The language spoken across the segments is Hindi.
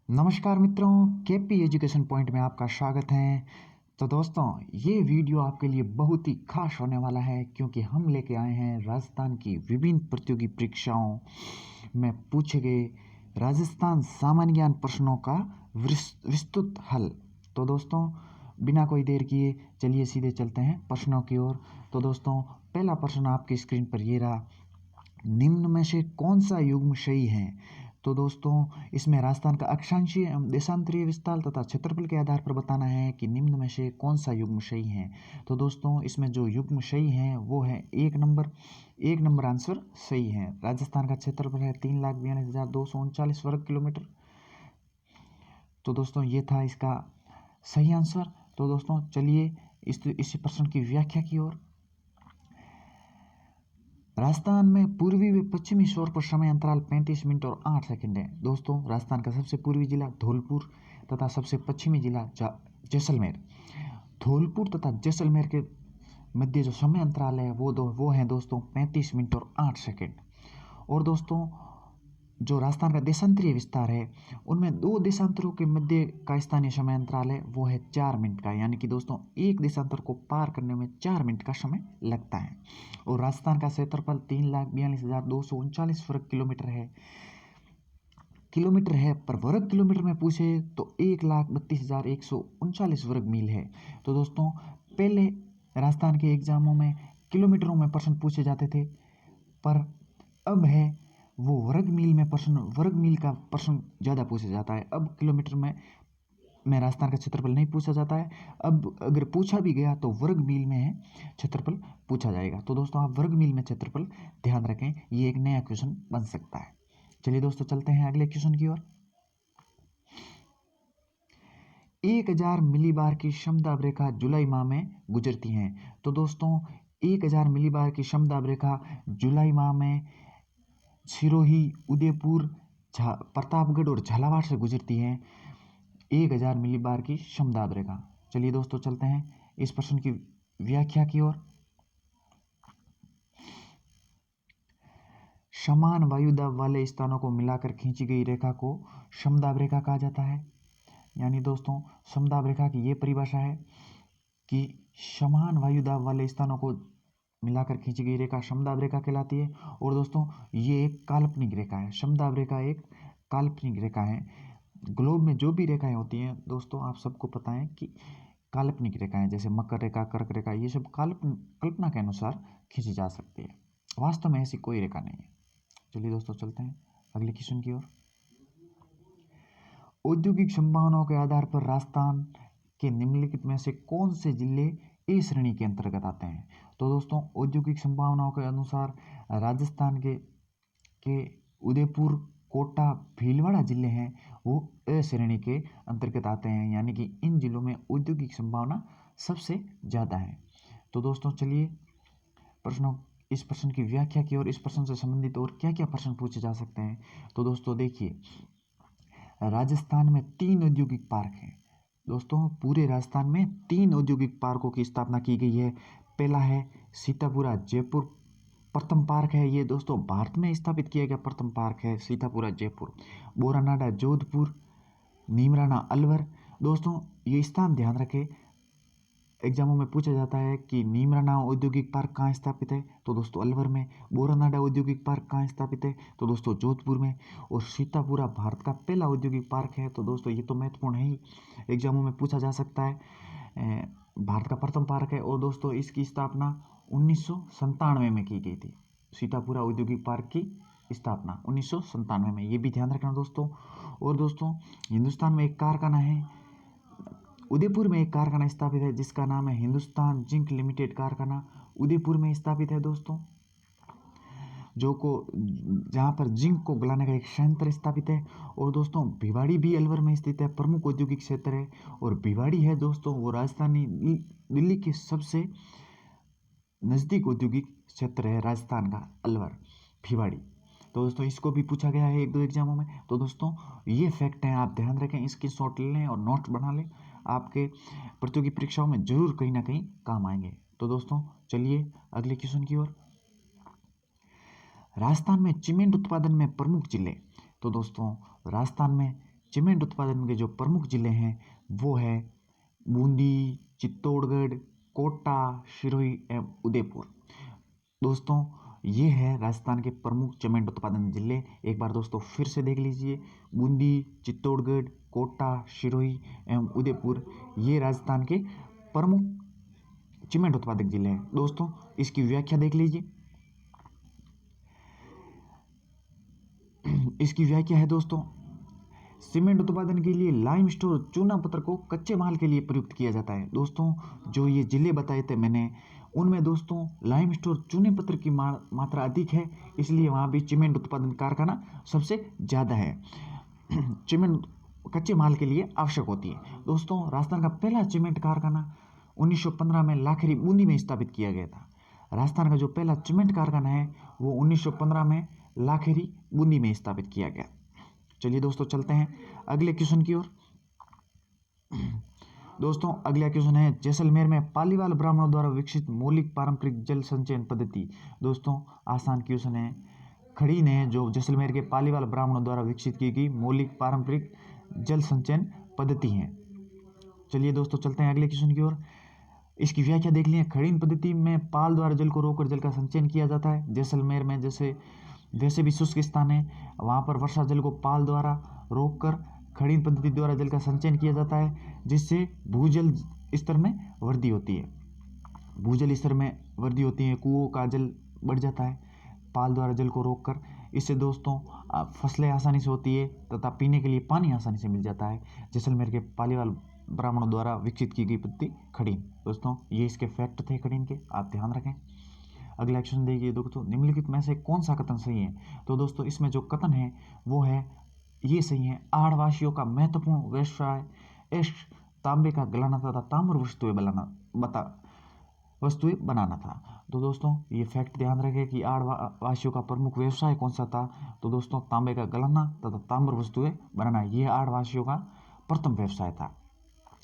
नमस्कार मित्रों, केपी एजुकेशन पॉइंट में आपका स्वागत है। तो दोस्तों, ये वीडियो आपके लिए बहुत ही खास होने वाला है क्योंकि हम लेके आए हैं राजस्थान की विभिन्न प्रतियोगी परीक्षाओं में पूछे गए राजस्थान सामान्य ज्ञान प्रश्नों का विस्तृत हल। तो दोस्तों, बिना कोई देर किए चलिए सीधे चलते हैं प्रश्नों की ओर। तो दोस्तों, पहला प्रश्न आपकी स्क्रीन पर ये रहा, निम्न में से कौन सा युग्म सही है। तो दोस्तों, इसमें राजस्थान का अक्षांशीय एवं देशांतरीय विस्तार तथा क्षेत्रफल के आधार पर बताना है कि निम्न में से कौन सा युग्म सही है। तो दोस्तों, इसमें जो युग्म सही है वो है एक नंबर आंसर सही है। राजस्थान का क्षेत्रफल है 3,42,239 वर्ग किलोमीटर। तो दोस्तों, ये था इसका सही आंसर। तो दोस्तों, चलिए इसी प्रश्न की व्याख्या की ओर। राजस्थान में पूर्वी व पश्चिमी छोर पर समय अंतराल 35 मिनट और 8 सेकंड है। दोस्तों, राजस्थान का सबसे पूर्वी जिला धौलपुर तथा सबसे पश्चिमी जिला जैसलमेर। धौलपुर तथा जैसलमेर के मध्य जो समय अंतराल है वो है दोस्तों 35 मिनट और 8 सेकंड। और दोस्तों, जो राजस्थान का देशांतरीय विस्तार है उनमें दो देशांतरों के मध्य का स्थानीय समय अंतराल है वो है 4 मिनट का, यानी कि दोस्तों एक देशांतर को पार करने में 4 मिनट का समय लगता है। और राजस्थान का क्षेत्रफल 3,42,239 वर्ग किलोमीटर है, पर वर्ग किलोमीटर में पूछे तो 1,32,139 वर्ग मील है। तो दोस्तों, पहले राजस्थान के एग्जामों में किलोमीटरों में प्रश्न पूछे जाते थे, पर अब है वो वर्ग मील का प्रश्न ज़्यादा पूछा जाता है। अब किलोमीटर में राजस्थान का क्षेत्रफल नहीं पूछा जाता है। अब अगर पूछा भी गया तो वर्ग मील में है क्षेत्रफल पूछा जाएगा। तो दोस्तों, आप वर्ग मील में क्षेत्रफल ध्यान रखें, ये एक नया क्वेश्चन बन सकता है। चलिए दोस्तों, चलते हैं अगले क्वेश्चन की ओर। 1,000 मिलीबार की समदाब रेखा जुलाई माह में गुजरती हैं। तो दोस्तों, 1,000 मिलीबार की समदाब रेखा जुलाई माह में सिरोही, उदयपुर, प्रतापगढ़ और झालावाड़ से गुजरती है। 1,000 मिलीबार की समदाब रेखा। चलिए दोस्तों, चलते हैं इस प्रश्न की व्याख्या की ओर। समान वायुदाब वाले स्थानों को मिलाकर खींची गई रेखा को समदाब रेखा कहा जाता है। यानी दोस्तों, समदाब रेखा की ये परिभाषा है कि समान वायुदाब वाले स्थानों को मिलाकर खींची गई रेखा समदाब रेखा कहलाती है। और दोस्तों, ये एक काल्पनिक रेखा है। समदाब रेखा एक काल्पनिक रेखा है। ग्लोब में जो भी रेखाएं होती हैं दोस्तों, आप सबको पता है कि काल्पनिक रेखाएं, जैसे मकर रेखा, कर्क रेखा, ये सब कल्पना के अनुसार खींची जा सकती है। वास्तव में ऐसी कोई रेखा नहीं है। चलिए दोस्तों, चलते हैं अगले क्वेश्चन की ओर। औद्योगिक संभावनाओं के आधार पर राजस्थान के निम्नलिखित में से कौन से जिले ए श्रेणी के अंतर्गत आते हैं। तो दोस्तों, औद्योगिक संभावनाओं के अनुसार राजस्थान के उदयपुर, कोटा, भीलवाड़ा जिले हैं वो ए श्रेणी के अंतर्गत आते हैं, यानी कि इन जिलों में औद्योगिक संभावना सबसे ज़्यादा है। तो दोस्तों, चलिए इस प्रश्न की व्याख्या की और इस प्रश्न से संबंधित और क्या क्या प्रश्न पूछे जा सकते हैं। तो दोस्तों देखिए, राजस्थान में 3 औद्योगिक पार्क हैं। दोस्तों, पूरे राजस्थान में 3 औद्योगिक पार्कों की स्थापना की गई है। पहला है सीतापुरा जयपुर प्रथम पार्क है। ये दोस्तों भारत में स्थापित किया गया प्रथम पार्क है सीतापुरा जयपुर। बोरानाडा जोधपुर, नीमराना अलवर। दोस्तों, ये स्थान ध्यान रखें, एग्जामों में पूछा जाता है कि नीमराना औद्योगिक पार्क कहाँ स्थापित है, तो दोस्तों अलवर में। बोरानाडा औद्योगिक पार्क कहाँ स्थापित है, तो दोस्तों जोधपुर में। और सीतापुरा भारत का पहला औद्योगिक पार्क है। तो दोस्तों, ये तो महत्वपूर्ण है ही, एग्जामों में पूछा जा सकता है। भारत का प्रथम पार्क है। और दोस्तों, इसकी स्थापना 1997 में की गई थी। सीतापुरा औद्योगिक पार्क की स्थापना 1997 में, ये भी ध्यान रखना दोस्तों। और दोस्तों, हिंदुस्तान में एक कारखाना है, उदयपुर में एक कारखाना स्थापित है जिसका नाम है हिंदुस्तान जिंक लिमिटेड कारखाना, उदयपुर में स्थापित है दोस्तों। जहाँ पर जिंक को गलाने का एक संयंत्र स्थापित है। और दोस्तों, भिवाड़ी भी अलवर में स्थित है, प्रमुख औद्योगिक क्षेत्र है। और भिवाड़ी है दोस्तों वो राजधानी दिल्ली के सबसे नज़दीक औद्योगिक क्षेत्र है राजस्थान का, अलवर, भिवाड़ी। तो दोस्तों, इसको भी पूछा गया है 1-2 एग्जामों में। तो दोस्तों, ये फैक्ट हैं, आप ध्यान रखें, इसकी शॉट ले लें और नोट बना लें, आपके प्रतियोगी परीक्षाओं में जरूर कहीं ना कहीं काम आएंगे। तो दोस्तों, चलिए अगले क्वेश्चन की ओर। राजस्थान में सीमेंट उत्पादन में प्रमुख जिले। तो दोस्तों, राजस्थान में सीमेंट उत्पादन के जो प्रमुख जिले हैं वो है बूंदी, चित्तौड़गढ़, कोटा, सिरोही एवं उदयपुर। दोस्तों ये है राजस्थान के प्रमुख सीमेंट उत्पादन जिले। एक बार दोस्तों फिर से देख लीजिए, बूंदी, चित्तौड़गढ़, कोटा, सिरोही एवं उदयपुर ये राजस्थान के प्रमुख सीमेंट उत्पादक जिले हैं। दोस्तों इसकी व्याख्या देख लीजिए। इसकी व्याख्या है दोस्तों, सीमेंट उत्पादन के लिए लाइमस्टोन चूना पत्थर को कच्चे माल के लिए प्रयुक्त किया जाता है। दोस्तों जो ये जिले बताए थे मैंने, उनमें दोस्तों लाइमस्टोन चूने पत्थर की मात्रा अधिक है, इसलिए वहाँ भी सीमेंट उत्पादन कारखाना सबसे ज़्यादा है। सीमेंट कच्चे माल के लिए आवश्यक होती है। दोस्तों राजस्थान का पहला सीमेंट कारखाना 1915 में लाखेरी बूंदी में स्थापित किया गया था। राजस्थान का जो पहला सीमेंट कारखाना है वो 1915 में लाखेरी बूंदी में स्थापित किया गया। चलिए दोस्तों चलते हैं अगले क्वेश्चन की ओर। दोस्तों अगला क्वेश्चन है, जैसलमेर में पालीवाल ब्राह्मणों द्वारा विकसित मौलिक पारंपरिक जल संचयन पद्धति। दोस्तों आसान क्वेश्चन है, खड़ी ने जो जैसलमेर के पालीवाल ब्राह्मणों द्वारा विकसित की गई मौलिक पारंपरिक जल संचयन पद्धति है। चलिए दोस्तों चलते हैं अगले क्वेश्चन की ओर। इसकी व्याख्या देख लीजिए। खड़ीन पद्धति में पाल द्वारा जल को रोककर जल का संचयन किया जाता है। जैसलमेर में वैसे भी शुष्क स्थान है, वहाँ पर वर्षा जल को पाल द्वारा रोककर खड़ीन पद्धति द्वारा जल का संचयन किया जाता है, जिससे भूजल स्तर में वृद्धि होती है। भूजल स्तर में वृद्धि होती है, कुओं का जल बढ़ जाता है पाल द्वारा जल को रोककर। इससे दोस्तों फसलें आसानी से होती है तथा पीने के लिए पानी आसानी से मिल जाता है। जैसलमेर के पालीवाल ब्राह्मणों द्वारा विकसित की गई पद्धति खड़ीन। दोस्तों ये इसके फैक्ट थे खड़ीन के, आप ध्यान रखें। अगला क्वेश्चन देखिए दोस्तों, निम्नलिखित में से कौन सा कथन सही है। तो दोस्तों इसमें जो कथन है वो है, ये सही है, आहड़वासियों का महत्वपूर्ण व्यवसाय एश तांबे का गलाना तथा ताम्र वस्तुएं बनाना था। तो दोस्तों ये फैक्ट ध्यान रखें कि आहड़वासियों का प्रमुख व्यवसाय कौन सा था। तो दोस्तों तांबे का गलाना तथा ताम्र वस्तुएं बनाना, ये आहड़वासियों का प्रथम व्यवसाय था।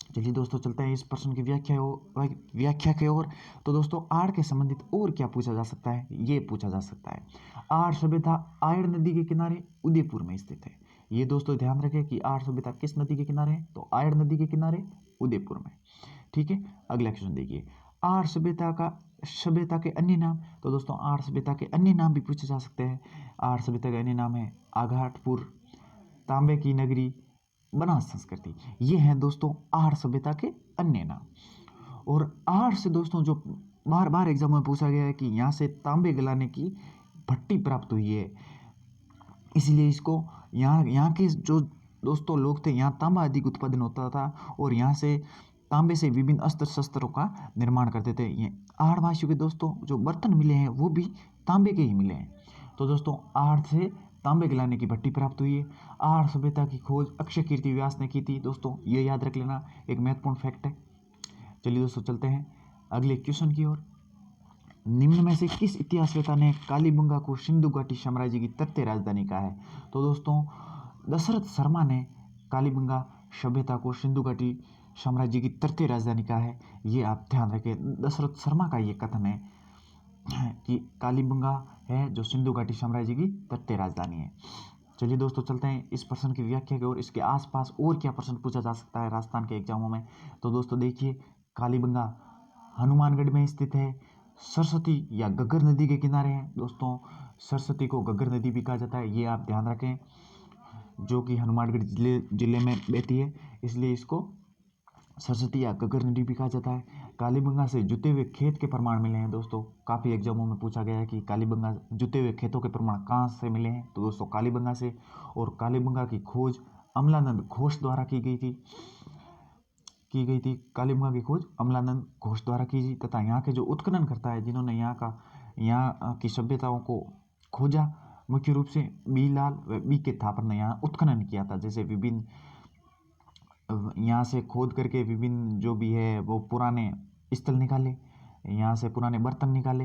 चलिए दोस्तों चलते हैं इस प्रश्न की व्याख्या की ओर। तो दोस्तों आड़ के संबंधित और क्या पूछा जा सकता है, ये पूछा जा सकता है, आड़ सभ्यता आड़ नदी के किनारे उदयपुर में स्थित है। ये दोस्तों ध्यान रखें कि आड़ सभ्यता किस नदी के किनारे है, तो आड़ नदी के किनारे उदयपुर में। ठीक है, अगला क्वेश्चन देखिए, आड़ सभ्यता के अन्य नाम। तो दोस्तों आड़ सभ्यता के अन्य नाम भी पूछे जा सकते हैं। आड़ सभ्यता के अन्य नाम है आघाटपुर, तांबे की नगरी, बनास संस्कृति। ये हैं दोस्तों आहड़ सभ्यता के अन्य नाम। और आहड़ से दोस्तों जो बार बार एग्जाम में पूछा गया है कि यहाँ से तांबे गलाने की भट्टी प्राप्त हुई है, इसलिए इसको यहाँ के जो दोस्तों लोग थे, यहाँ तांबा अधिक उत्पादन होता था और यहाँ से तांबे से विभिन्न अस्त्र शस्त्रों का निर्माण करते थे। ये आहड़वासियों के दोस्तों जो बर्तन मिले हैं वो भी तांबे के ही मिले हैं। तो दोस्तों आहड़ से तांबे गलाने की भट्टी प्राप्त हुई है। आहड़ सभ्यता की खोज अक्षय कीर्ति व्यास ने की थी। दोस्तों ये याद रख लेना, एक महत्वपूर्ण फैक्ट है। चलिए दोस्तों चलते हैं अगले क्वेश्चन की ओर। निम्न में से किस इतिहासवेता ने कालीबंगा को सिंधु घाटी साम्राज्य की तृतीय राजधानी कहा है। तो दोस्तों दशरथ शर्मा ने कालीबंगा सभ्यता को सिंधु घाटी साम्राज्य की तृतीय राजधानी कहा है। ये आप ध्यान रखें, दशरथ शर्मा का ये कथन है कि कालीबंगा है जो सिंधु घाटी साम्राज्य की तृतीय राजधानी है। चलिए दोस्तों चलते हैं इस प्रश्न की व्याख्या की ओर। इसके आसपास और क्या प्रश्न पूछा जा सकता है राजस्थान के एग्जामों में। तो दोस्तों देखिए, कालीबंगा हनुमानगढ़ में स्थित है, सरस्वती या घग्गर नदी के किनारे है। दोस्तों सरस्वती को घग्गर नदी भी कहा जाता है, ये आप ध्यान रखें, जो कि हनुमानगढ़ जिले में बहती है, इसलिए इसको सरस्वती या घग्गर नदी भी कहा जाता है। कालीबंगा से जुते हुए खेत के प्रमाण मिले हैं। दोस्तों काफ़ी एग्जामों में पूछा गया है कि कालीबंगा जुते हुए खेतों के प्रमाण कहाँ से मिले हैं। तो दोस्तों कालीबंगा से। और कालीबंगा की खोज अमलानंद घोष द्वारा की गई थी। कालीबंगा की खोज अमलानंद घोष द्वारा की गई तथा यहाँ के जो उत्खनन करता है, जिन्होंने यहाँ की सभ्यताओं को खोजा, मुख्य रूप से बी लाल व बी के थापर ने यहाँ उत्खनन किया था। जैसे विभिन्न यहाँ से खोद करके विभिन्न जो भी है वो पुराने स्थल निकाले, यहाँ से पुराने बर्तन निकाले,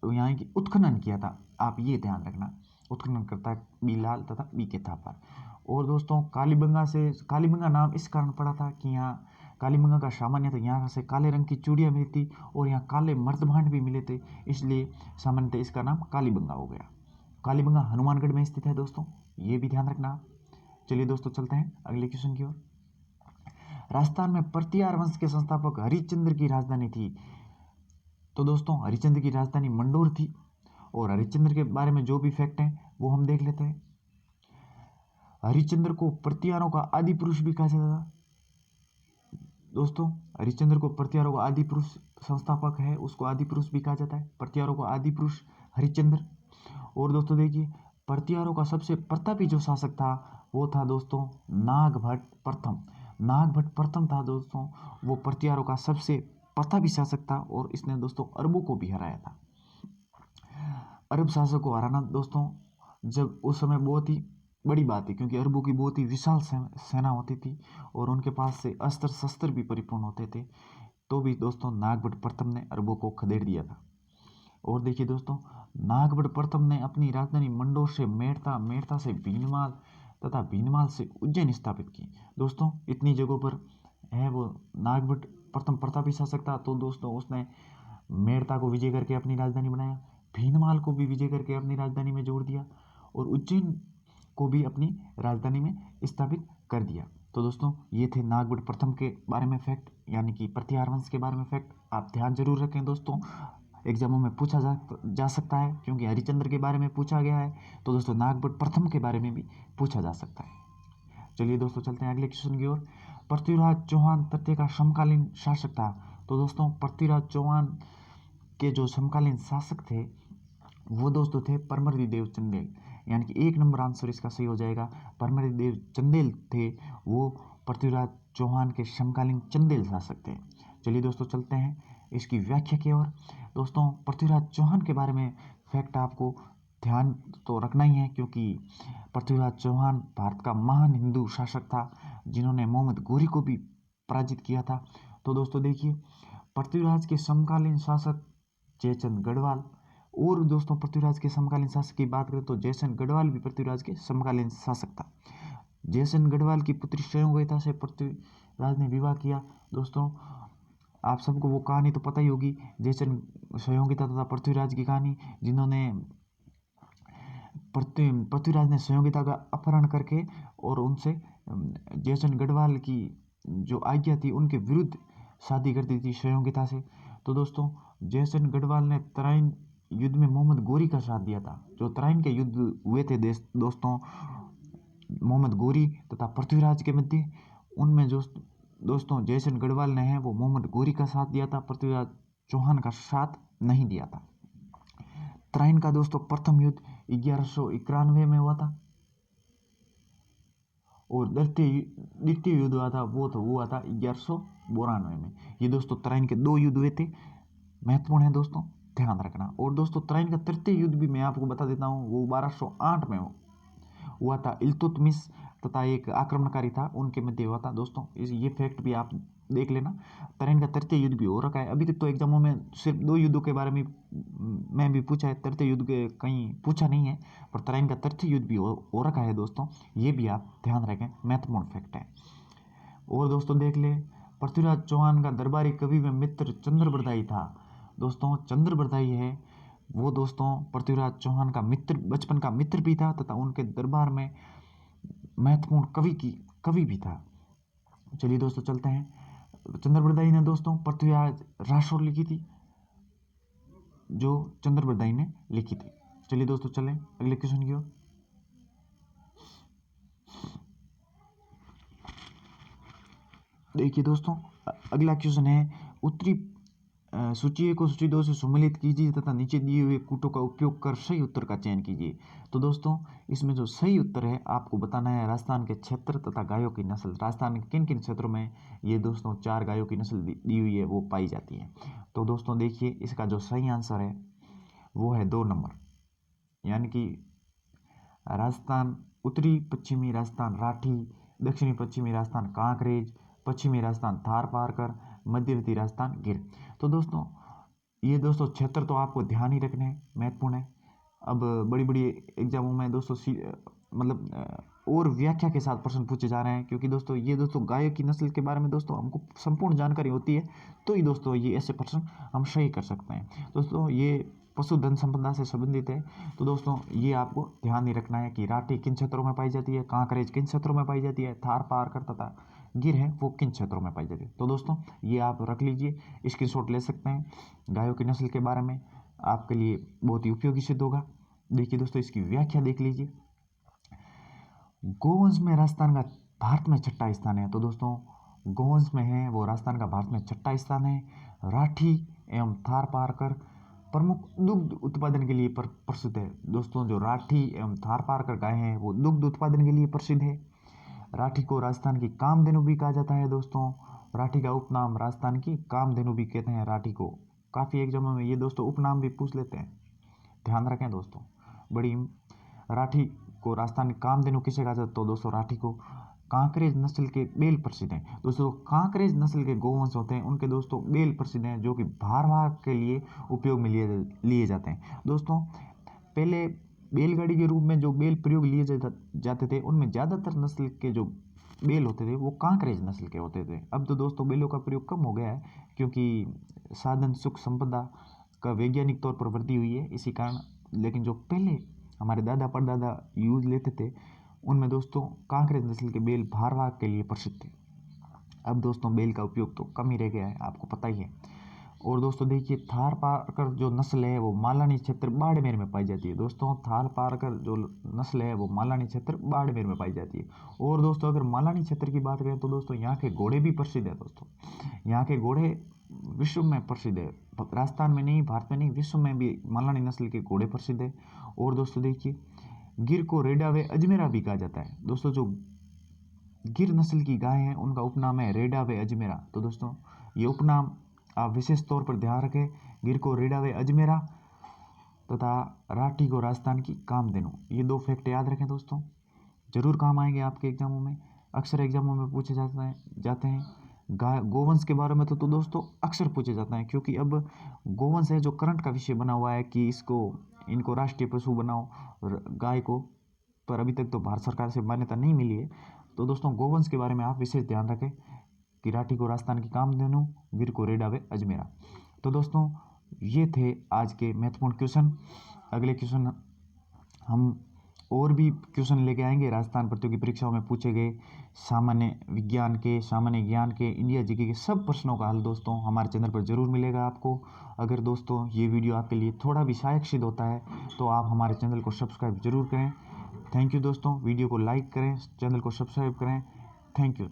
यहाँ की उत्खनन किया था। आप ये ध्यान रखना, उत्खनन करता है बी लाल तथा बी के थापर। और दोस्तों कालीबंगा नाम इस कारण पड़ा था कि यहाँ कालीबंगा का सामान्यतः यहाँ से काले रंग की चूड़ियाँ मिली थी और यहाँ काले मर्दभांड भी मिले थे, इसलिए सामान्यतः इसका नाम कालीबंगा हो गया। कालीबंगा हनुमानगढ़ में स्थित है दोस्तों, ये भी ध्यान रखना। चलिए दोस्तों चलते हैं अगले क्वेश्चन की ओर। राजस्थान में प्रतिहार वंश के संस्थापक हरिश्चंद्र की राजधानी थी। तो दोस्तों हरिश्चंद्र की राजधानी मंडोर थी। और हरिश्चंद्र के बारे में जो भी फैक्ट हैं वो हम देख लेते हैं। हरिश्चंद्र को प्रतिहारों का आदि पुरुष भी कहा जाता था। दोस्तों हरिश्चंद्र को प्रतिहारों का आदि पुरुष, संस्थापक है उसको आदि पुरुष भी कहा जाता है। प्रतिहारों का आदि पुरुष हरिश्चंद्र। और दोस्तों देखिए, प्रतिहारों का सबसे प्रतापी जो शासक था वो था दोस्तों नागभट्ट प्रथम। नागभट्ट प्रथम था दोस्तों, वो प्रतिहारों का सबसे प्रतापी शासक था और इसने दोस्तों अरबों को भी हराया था। अरब शासक को हराना दोस्तों जब उस समय बहुत ही बड़ी बात है, क्योंकि अरबों की बहुत ही विशाल सेना होती थी और उनके पास से अस्त्र शस्त्र भी परिपूर्ण होते थे। तो भी दोस्तों नागभट्ट प्रथम ने अरबों को खदेड़ दिया था। और देखिए दोस्तों, नागभट्ट प्रथम ने अपनी राजधानी मंडोर से मेड़ता, मेड़ता से भीनमाल तथा भीनमाल से उज्जैन स्थापित की। दोस्तों इतनी जगहों पर है वो नागभट्ट प्रथम प्रतापी शासक था। तो दोस्तों उसने मेड़ता को विजय करके अपनी राजधानी बनाया, भीनमाल को भी विजय करके अपनी राजधानी में जोड़ दिया और उज्जैन को भी अपनी राजधानी में स्थापित कर दिया। तो दोस्तों ये थे नागभट्ट प्रथम के बारे में फैक्ट, यानी कि प्रतिहार वंश के बारे में फैक्ट। आप ध्यान जरूर रखें दोस्तों, एग्जामों में पूछा जा सकता है, क्योंकि हरिश्चंद्र के बारे में पूछा गया है तो दोस्तों नागभट्ट प्रथम के बारे में भी पूछा जा सकता है। चलिए दोस्तों चलते हैं अगले क्वेश्चन की ओर। पृथ्वीराज चौहान तृतीय का समकालीन शासक था। तो दोस्तों पृथ्वीराज चौहान के जो समकालीन शासक थे वो दोस्तों थे परमर्दी देव चंदेल, यानी कि 1 नंबर आंसर इसका सही हो जाएगा। परमर्दी देव चंदेल थे वो पृथ्वीराज चौहान के समकालीन चंदेल शासक थे। चलिए दोस्तों चलते हैं इसकी व्याख्या की ओर। दोस्तों पृथ्वीराज चौहान के बारे में फैक्ट आपको ध्यान तो रखना ही है, क्योंकि पृथ्वीराज चौहान भारत का महान हिंदू शासक था जिन्होंने मोहम्मद गोरी को भी पराजित किया था। तो दोस्तों देखिए, पृथ्वीराज के समकालीन शासक जयचंद गढ़वाल। और दोस्तों पृथ्वीराज के समकालीन शासक की बात करें तो जयसेन गढ़वाल भी पृथ्वीराज के समकालीन शासक था। जयसेन गढ़वाल की पुत्री संयोगिता से पृथ्वीराज ने विवाह किया। दोस्तों आप सबको वो कहानी तो पता ही होगी, जयसेन संयोगिता तथा पृथ्वीराज की कहानी, जिन्होंने पृथ्वीराज ने संयोगिता का अपहरण करके और उनसे जयसेन गढ़वाल की जो आज्ञा थी उनके विरुद्ध शादी कर दी थी संयोगिता से। तो दोस्तों जयसेन गढ़वाल ने तराइन युद्ध में मोहम्मद गोरी का साथ दिया था। जो तराइन के युद्ध हुए थे दोस्तों मोहम्मद गोरी तथा पृथ्वीराज के मध्य, उनमें जो दोस्तों जयसेन गढ़वाल ने है वो मोहम्मद गोरी का साथ दिया था, पृथ्वीराज चौहान का साथ नहीं दिया था। तराइन का दोस्तों प्रथम युद्ध 1191 में हुआ था और द्वितीय युद्ध हुआ था वो तो हुआ था 1192 में। ये दोस्तों तराइन के 2 युद्ध हुए थे, महत्वपूर्ण है दोस्तों, ध्यान रखना। और दोस्तों तराइन का तृतीय युद्ध भी मैं आपको बता देता हूँ, वो 1208 में हुआ था। इल्तुतमिश तथा एक आक्रमणकारी था उनके मध्य हुआ था। दोस्तों ये फैक्ट भी आप देख लेना। तराइन का तृतीय युद्ध भी हो रखा है। अभी तक तो एग्जामों में सिर्फ 2 युद्धों के बारे में भी पूछा है, तृतीय युद्ध के कहीं पूछा नहीं है, पर तराइन का तृतीय युद्ध भी हो रखा है दोस्तों, ये भी आप ध्यान रखें, महत्वपूर्ण फैक्ट है। और दोस्तों देख ले, पृथ्वीराज चौहान का दरबारी कवि व मित्र चंद्रबरदाई था। दोस्तों चंद्रबरदाई है वो दोस्तों पृथ्वीराज चौहान का मित्र, बचपन का मित्र भी था तथा उनके दरबार में महत्वपूर्ण कवि भी था। चलिए दोस्तों चलते हैं। चंद्रबरदाई ने दोस्तों पृथ्वीराज रासोर लिखी थी, जो चंद्रबरदाई ने लिखी थी। चलिए दोस्तों चलें अगले क्वेश्चन की ओर। देखिए दोस्तों अगला क्वेश्चन है, उत्तरी सूची को सूची 2 से सम्मिलित कीजिए तथा नीचे दिए हुए कूटों का उपयोग कर सही उत्तर का चयन कीजिए। तो दोस्तों इसमें जो सही उत्तर है आपको बताना है राजस्थान के क्षेत्र तथा गायों की नस्ल। राजस्थान के किन किन क्षेत्रों में ये दोस्तों 4 गायों की नस्ल दी हुई है वो पाई जाती है। तो दोस्तों देखिए इसका जो सही आंसर है वो है 2 नंबर, यानी कि राजस्थान, उत्तरी पश्चिमी राजस्थान राठी, दक्षिणी पश्चिमी राजस्थान कांकरेज, पश्चिमी राजस्थान थार पारकर, मध्यवर्ती राजस्थान गिर। तो दोस्तों ये दोस्तों क्षेत्र तो आपको ध्यान ही रखने हैं, महत्वपूर्ण है। अब बड़ी बड़ी एग्जामों में दोस्तों मतलब और व्याख्या के साथ प्रश्न पूछे जा रहे हैं, क्योंकि दोस्तों ये दोस्तों गाय की नस्ल के बारे में दोस्तों हमको संपूर्ण जानकारी होती है, तो ही दोस्तों ये ऐसे प्रश्न हम सही कर सकते हैं। दोस्तों ये पशुधन संपदा से संबंधित है। तो दोस्तों ये आपको ध्यान ही रखना है कि राठी किन क्षेत्रों में पाई जाती है, कांकरेज किन क्षेत्रों में पाई जाती है, थार पारकर तथा गिर है वो किन क्षेत्रों में पाई जाती है। तो दोस्तों ये आप रख लीजिए, स्क्रीनशॉट ले सकते हैं। गायों की नस्ल के बारे में आपके लिए बहुत ही उपयोगी सिद्ध होगा। देखिए दोस्तों इसकी व्याख्या देख लीजिए। गोवंश में राजस्थान का भारत में छठा स्थान है। तो दोस्तों गोवंश में है वो राजस्थान का भारत में छठा स्थान है। राठी एवं थार पारकर प्रमुख दुग्ध उत्पादन के लिए प्रसिद्ध है। दोस्तों जो राठी एवं थार पारकर गाय हैं वो दुग्ध उत्पादन के लिए प्रसिद्ध है। राठी को राजस्थान की कामधेनु भी कहा जाता है। दोस्तों राठी का उपनाम राजस्थान की कामधेनु भी कहते हैं राठी को। काफ़ी एग्जामों में ये दोस्तों उपनाम भी पूछ लेते हैं, ध्यान रखें दोस्तों। बड़ी राठी को राजस्थान की कामधेनु किसे कहा जाता है? तो दोस्तों राठी को कांकरेज नस्ल के बेल प्रसिद्ध हैं। दोस्तों कांकरेज नस्ल के गोवंश होते हैं उनके दोस्तों बेल प्रसिद्ध हैं, जो कि भारवाहक के लिए उपयोग में लिए जाते हैं। दोस्तों पहले बैलगाड़ी के रूप में जो बेल प्रयोग लिए जाते थे उनमें ज़्यादातर नस्ल के जो बेल होते थे वो कांकरेज नस्ल के होते थे। अब तो दोस्तों बेलों का प्रयोग कम हो गया है, क्योंकि साधन सुख संपदा का वैज्ञानिक तौर पर वृद्धि हुई है इसी कारण। लेकिन जो पहले हमारे दादा परदादा यूज लेते थे उनमें दोस्तों कांकरेज नस्ल के बेल भारवाहक के लिए प्रसिद्ध थे। अब दोस्तों बेल का उपयोग तो कम ही रह गया है, आपको पता ही है। और दोस्तों देखिए थार पारकर जो नस्ल है वो मालानी क्षेत्र बाड़मेर में पाई जाती है। दोस्तों थार पारकर जो नस्ल है वो मालानी क्षेत्र बाड़मेर में पाई जाती है। और दोस्तों अगर मालानी क्षेत्र की बात करें तो दोस्तों यहाँ के घोड़े भी प्रसिद्ध है। दोस्तों यहाँ के घोड़े विश्व में प्रसिद्ध है, राजस्थान में नहीं, भारत में नहीं, विश्व में भी मालानी नस्ल के घोड़े प्रसिद्ध है। और दोस्तों देखिए गिर को रेडा वे अजमेरा भी कहा जाता है। दोस्तों जो गिर नस्ल की गाय हैं उनका उपनाम है रेडा वे अजमेरा। तो दोस्तों ये उपनाम आप विशेष तौर पर ध्यान रखें। गिर को रेडा वे अजमेरा तथा राठी को राजस्थान की कामधेनु, ये दो फैक्ट याद रखें दोस्तों, जरूर काम आएंगे आपके एग्जामों में। अक्सर एग्जामों में पूछे जाते हैं गाय गोवंश के बारे में तो दोस्तों अक्सर पूछे जाते हैं, क्योंकि अब गोवंश है जो करंट का विषय बना हुआ है कि इनको राष्ट्रीय पशु बनाओ गाय को, पर अभी तक तो भारत सरकार से मान्यता नहीं मिली है। तो दोस्तों गोवंश के बारे में आप विशेष ध्यान रखें कि राठी को राजस्थान की कामधेनु, गिर को रेडा वे अजमेरा। तो दोस्तों ये थे आज के महत्वपूर्ण क्वेश्चन। अगले क्वेश्चन हम और भी क्वेश्चन लेके आएंगे राजस्थान प्रतियोगी परीक्षाओं में पूछे गए सामान्य विज्ञान के, सामान्य ज्ञान के, इंडिया जीके के सब प्रश्नों का हल दोस्तों हमारे चैनल पर जरूर मिलेगा आपको। अगर दोस्तों ये वीडियो आपके लिए थोड़ा भी सहायक सिद्ध होता है तो आप हमारे चैनल को सब्सक्राइब जरूर करें। थैंक यू दोस्तों, वीडियो को लाइक करें, चैनल को सब्सक्राइब करें। Thank you.